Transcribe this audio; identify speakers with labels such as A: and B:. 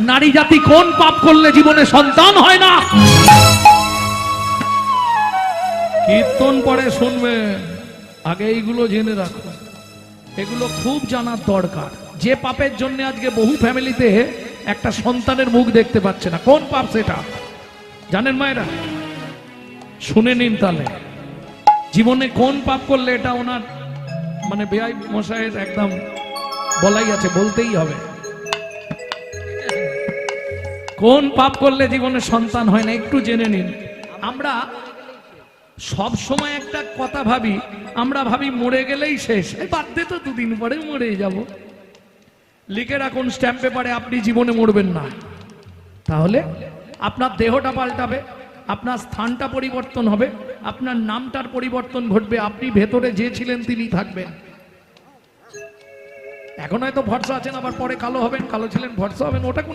A: নারী জাতি কোন পাপ করলে জীবনে সন্তান হয় না? কীর্তন পরে শুনবে, আগে এইগুলো জেনে রাখো, এগুলো খুব জানার দরকার। যে পাপের জন্য আজকে বহু ফ্যামিলিতে একটা সন্তানের মুখ দেখতে পাচ্ছে না, কোন পাপ সেটা জানেন মায়েরা? শুনে নিন তাহলে, জীবনে কোন পাপ করলে এটা ওনার মানে বেয়াই মশাইয়ের একদম বলাই আছে, বলতেই হবে কোন পাপ করলে জীবনে সন্তান হয় না, একটু জেনে নিন। আমরা সব সময় একটা কথা ভাবি, আমরা ভাবি মরে গেলেই শেষ, এই বাদ দে তো, দুদিন পরে মরে যাব। লিখে রাখুন স্ট্যাম্প পেপারে, আপনি জীবনে মরবেন না। তাহলে আপনার দেহটা পাল্টাবে, আপনার স্থানটা পরিবর্তন হবে, আপনার নামটার পরিবর্তন ঘটবে, আপনি ভেতরে যে ছিলেন তিনি থাকবেন। এখন হয়তো ভরসা আছেন, আবার পরে কালো হবেন, কালো ছিলেন ভরসা হবেন, ওটা